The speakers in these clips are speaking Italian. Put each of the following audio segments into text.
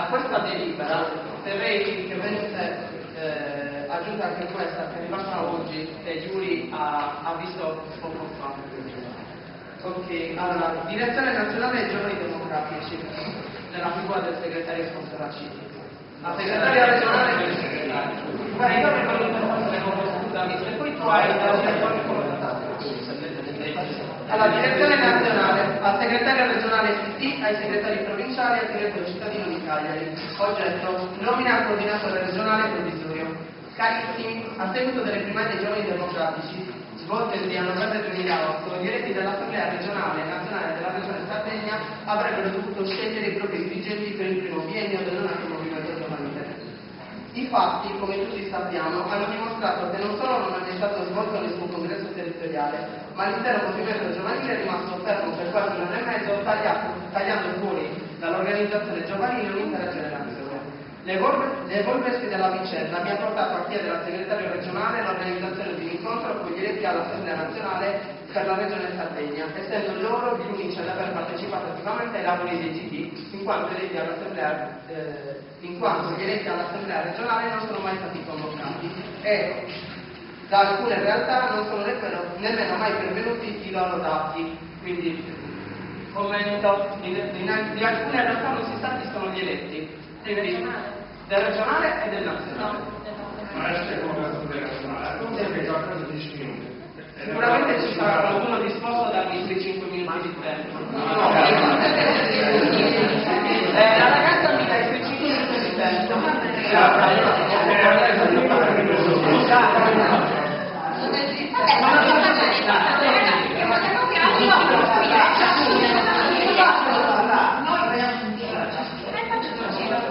questa delibera terrei che venisse aggiunta anche questa, che arrivata oggi e Giuri ha visto poco fa. Ok, allora, Direzione Nazionale dei Giovani Democratici, nella figura del segretario Sponsoracini. La segretaria regionale del segretario. Guarda, io mi voglio interrompere con scusami, se poi tu hai da alla direzione nazionale, al segretario regionale SD, ai segretari provinciali e al direttore cittadino di Cagliari. Oggetto: nomina al coordinatore regionale provvisorio. Carissimi, a seguito delle primarie dei giovani democratici svoltesi a novembre 2008, i diretti dell'Assemblea regionale e nazionale della regione Sardegna avrebbero dovuto scegliere i propri dirigenti per il primo biennio del neonato movimento giovanile. I fatti, come tutti sappiamo, hanno dimostrato che non solo non è stato svolto nessun congresso territoriale, ma l'intero movimento giovanile è rimasto fermo per quasi un anno e mezzo, tagliando fuori dall'organizzazione giovanile un'intera generazione. L'evolversi della vicenda mi ha portato a chiedere al segretario regionale l'organizzazione di un incontro con gli eletti all'Assemblea nazionale per la regione Sardegna, essendo loro gli unici ad aver partecipato attivamente ai lavori dei GD, in quanto gli eletti all'Assemblea regionale non sono mai stati convocati e da alcune realtà non sono nemmeno mai pervenuti i loro dati. Quindi commento, di alcune realtà non si sa chi sono gli eletti. Quindi, del regionale e del nazionale. Ma è l'Assemblea nazionale, non sempre già preso 10 minuti. Sicuramente ci sarà qualcuno disposto a darmi i suoi 5 minuti di tempo. La ragazza mi dà i suoi 5 minuti di tempo.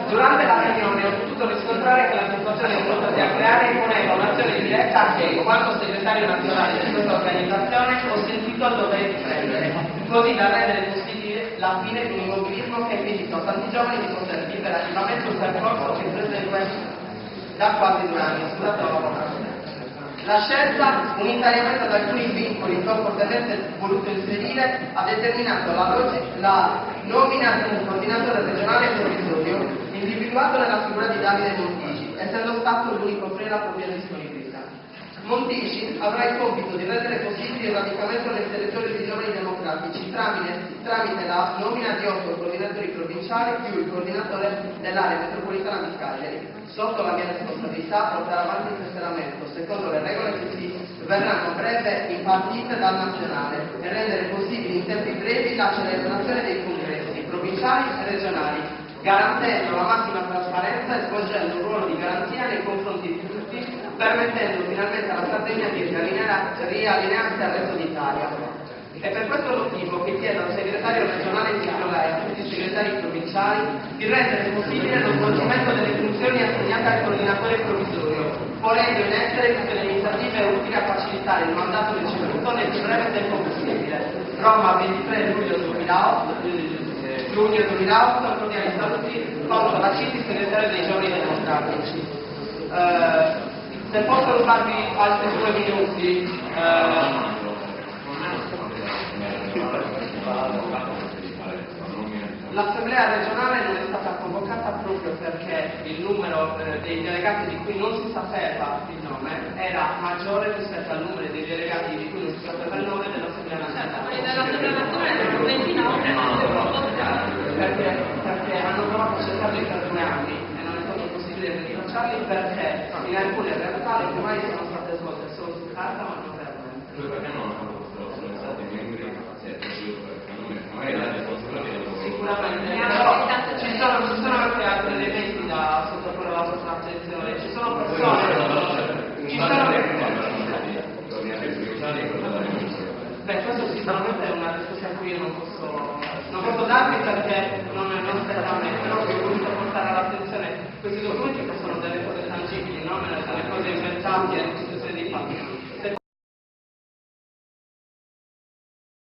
Durante la riunione ho potuto riscontrare che la situazione portata a creare imponeva un'azione diretta che, in quanto segretario nazionale di questa organizzazione, ho sentito il dovere di prendere, così da rendere possibile la fine di un immobilismo che ha impedito a tanti giovani di poter vivere attivamente un percorso che prosegue da quasi 2 anni. Scusate la parola. La scelta, unitariamente ad alcuni vincoli che ho fortemente voluto inserire, ha determinato la nomina di un coordinatore regionale provvisorio individuato nella figura di Davide Montici, essendo stato l'unico offrire la propria disponibilità. Montici avrà il compito di rendere possibile il radicamento nel territorio dei giovani democratici tramite la nomina di 8 coordinatori provinciali più il coordinatore dell'area metropolitana di Cagliari. Sotto la mia responsabilità portare avanti il tesseramento secondo le regole che si verranno breve impartite dal nazionale e rendere possibile in tempi brevi la celebrazione dei congressi provinciali e regionali, garantendo la massima trasparenza e svolgendo un ruolo di garanzia nei confronti di tutti, permettendo finalmente alla Sardegna di riallinearsi al resto d'Italia. È per questo motivo che chiedo al segretario regionale di Silvio e a tutti i segretari provinciali di rendere possibile lo svolgimento delle funzioni assegnate al coordinatore provvisorio, ponendo in essere tutte le iniziative utili a facilitare il mandato ricevuto nel più breve tempo possibile. Roma, 23 luglio 2008, cordiali saluti, Paolo Toracitti, segretario dei Giovani Democratici. Se posso rubarvi altri 2 minuti, l'Assemblea regionale non è stata convocata proprio perché il numero dei delegati di cui non si sapeva il nome era maggiore rispetto al numero dei delegati di cui non si sapeva il nome dell'Assemblea nazionale. Quelli dell'Assemblea nazionale erano 29, perché hanno provato a cercarli per 2 anni e non è stato possibile rintracciarli perché in alcune realtà le primarie sono state svolte solo su carta ma non realmente. Perché non sono stati membri sicuramente, però ci sono anche altri elementi da sottoporre alla vostra attenzione, ci sono persone questo sicuramente è una risposta a cui io non posso darvi perché non spetta a me, però vi ho voluto portare all'attenzione questi documenti che sono delle cose tangibili, non delle cose inventate